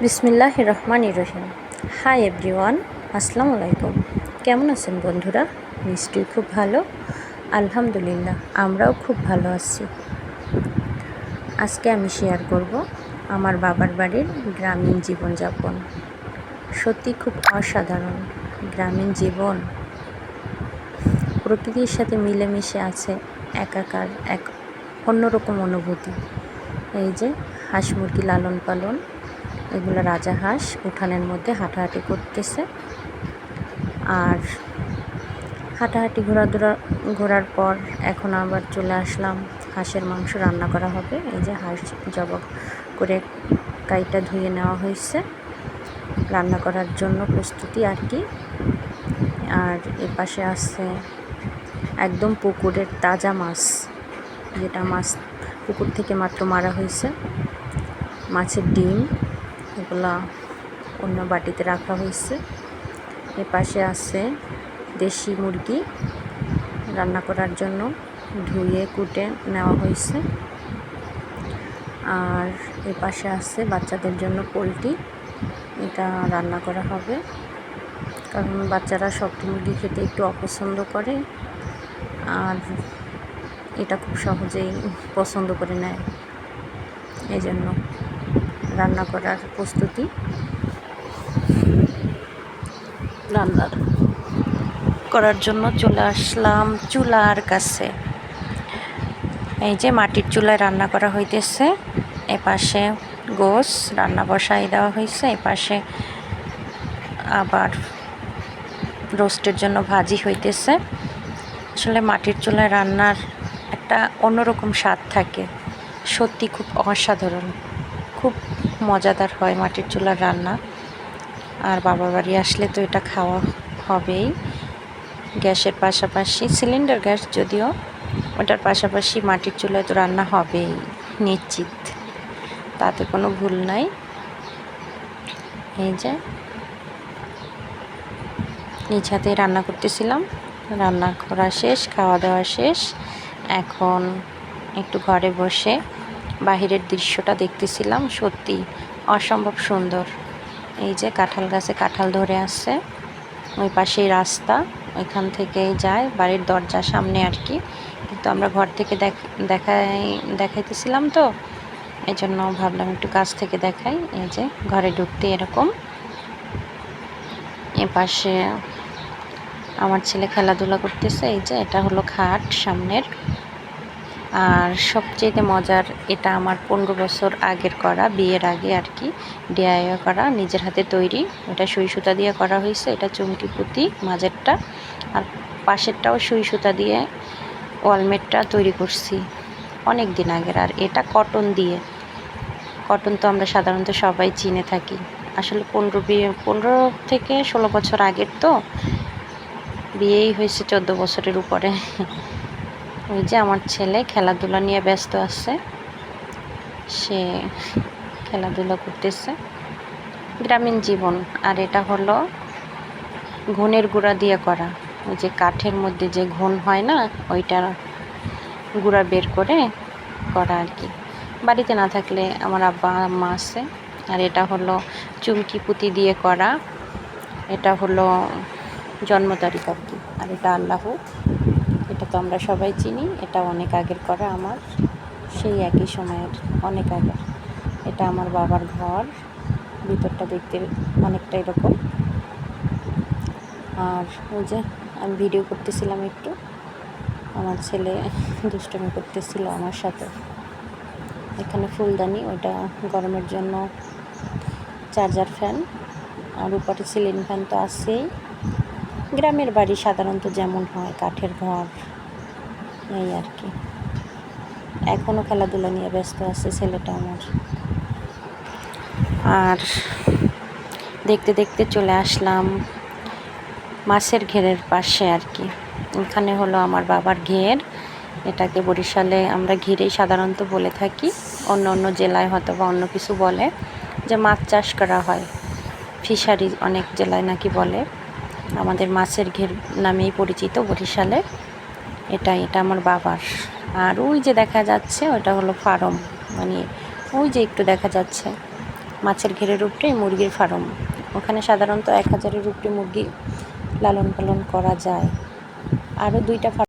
বিসমিল্লাহির রহমানির রহিম। Hi everyone, আসসালামু আলাইকুম। কেমন আছেন বন্ধুরা? নিশ্চয়ই খুব ভালো। আলহামদুলিল্লাহ, আমরাও খুব ভালো আছি। আজকে আমি শেয়ার করব আমার বাবার বাড়ির গ্রামীণ জীবনযাপন। সত্যি খুব অসাধারণ গ্রামীণ জীবন। প্রকৃতির সাথে মিলেমিশে আছে একাকার এক অন্যরকম অনুভূতি। এই যে হাঁস মুরগি লালন পালন, এগুলো রাজা হাঁস উঠানের মধ্যে হাঁটাহাঁটি করতেছে। আর হাঁটাহাঁটি ঘোরার পর এখন আবার চলে আসলাম, হাঁসের মাংস রান্না করা হবে। এই যে হাঁস জবাই করে কাইটা ধুয়ে নেওয়া হয়েছে রান্না করার জন্য প্রস্তুতি আর কি। আর এ পাশে আছে একদম পুকুরের তাজা মাছ, যেটা মাছ পুকুর থেকে মাত্র মারা হয়েছে। মাছের ডিম এগুলা অন্য বাটিতে রাখা হয়েছে। এ পাশে আছে দেশি মুরগি রান্না করার জন্য ধুয়ে কুটে নেওয়া হয়েছে। আর এ পাশে আছে বাচ্চাদের জন্য পোলট্রি, এটা রান্না করা হবে, কারণ বাচ্চারা শক্ত মুরগি খেতে একটু অপছন্দ করে, আর এটা খুব সহজেই পছন্দ করে নেয়। এই জন্য রান্না করার প্রস্তুতি। রান্না করার জন্য চলে আসলাম চুলার কাছে। এই যে মাটির চুলায় রান্না করা হইতেছে। এপাশে গোশ রান্না বসাই দেওয়া হয়েছে, এপাশে আবার রোস্টের জন্য ভাজি হইতেছে। আসলে মাটির চুলায় রান্নার একটা অন্যরকম স্বাদ থাকে, সত্যি খুব অসাধারণ, খুব মজাদার হয় মাটির চুলার রান্না। আর বাবার বাড়ি আসলে তো এটা খাওয়া হবেই। গ্যাসের পাশাপাশি সিলিন্ডার গ্যাস যদিও, ওটার পাশাপাশি মাটির চুলায় তো রান্না হবেই নিশ্চিত, তাতে কোনো ভুল নাই। এই যে নিজ হাতে রান্না করতেছিলাম, রান্না করা শেষ, খাওয়া দাওয়া শেষ। এখন একটু ঘরে বসে বাহিরের দৃশ্যটা দেখতেছিলাম, সত্যি অসম্ভব সুন্দর। এই যে কাঁঠাল গাছে কাঁঠাল ধরে আসছে, ওই পাশেই রাস্তা, ওইখান থেকেই যায় বাড়ির দরজার সামনে আর কি। কিন্তু আমরা ঘর থেকে দেখাইতেছিলাম তো, এই জন্য ভাবলাম একটু কাছ থেকে দেখাই। এই যে ঘরে ঢুকতে এরকম। এ পাশে আমার ছেলে খেলাধুলা করতেছে। এই যে এটা হলো খাট সামনের। আর সবচেয়ে মজার, এটা আমার 15 বছর আগের করা, বিয়ের আগে আর কি, ডিআইওয়াই করা, নিজের হাতে তৈরি। এটা সুই সুতা দিয়ে করা হয়েছে, এটা চুমকি পুঁতি মাঝেরটা, আর পাশেরটাও সুই সুতা দিয়ে ওয়ালমেটটা তৈরি করছি অনেক দিন আগের। আর এটা কটন দিয়ে, কটন তো আমরা সাধারণত সবাই চিনে থাকি। আসলে 15 থেকে 16 বছর আগের তো, বিয়েই হয়েছে 14 বছরের উপরে। ওই যে আমার ছেলে খেলাধুলা নিয়ে ব্যস্ত আছে, সে খেলাধুলা করতেছে। গ্রামীণ জীবন। আর এটা হলো ঘুনের গুঁড়া দিয়ে করা, ওই যে কাঠের মধ্যে যে ঘুন হয় না, ওইটা গুঁড়া বের করে করা আর কি। বাড়িতে না থাকলে আমার আব্বা আম্মা আছে। আর এটা হলো চুমকি পুঁতি দিয়ে করা, এটা হলো জন্ম তারিখ আর কি। আর এটা আল্লাহ, এটা তো আমরা সবাই চিনি, এটা অনেক আগের করা আমার, সেই একই সময়ের, অনেক আগের। এটা আমার বাবার ঘর, ভিতরটা দেখতে অনেকটা এরকম। আর ওই যে আমি ভিডিও করতেছিলাম একটু, আমার ছেলে দুষ্টুমি করতেছিল আমার সাথে। এখানে ফুলদানি, ওইটা গরমের জন্য চার্জার ফ্যান, আর উপরে সিলিং ফ্যান তো আছেই। গ্রামের বাড়ি সাধারণত যেমন হয়, কাঠের ঘর, এই আর কি। এখনও খেলাধুলা নিয়ে ব্যস্ত আছে ছেলেটা আমার। আর দেখতে দেখতে চলে আসলাম মাছের ঘেরের পাশে আর কি। এখানে হলো আমার বাবার ঘের, এটাকে বরিশালে আমরা ঘিরেই সাধারণত বলে থাকি, অন্য অন্য জেলায় হয়তো বা অন্য কিছু বলে, যে মাছ চাষ করা হয়, ফিশারি অনেক জেলায় নাকি বলে। আমাদের মাছের ঘের নামেই পরিচিত বরিশালে। এটা আমার বাবার। আর ওই যে দেখা যাচ্ছে ওটা হলো ফার্ম, মানে ওই যে একটু দেখা যাচ্ছে মাছের ঘেরের উপরে মুরগির ফার্ম। ওখানে সাধারণত 1000-এর উপরে মুরগি লালন পালন করা যায়। আরও 2টা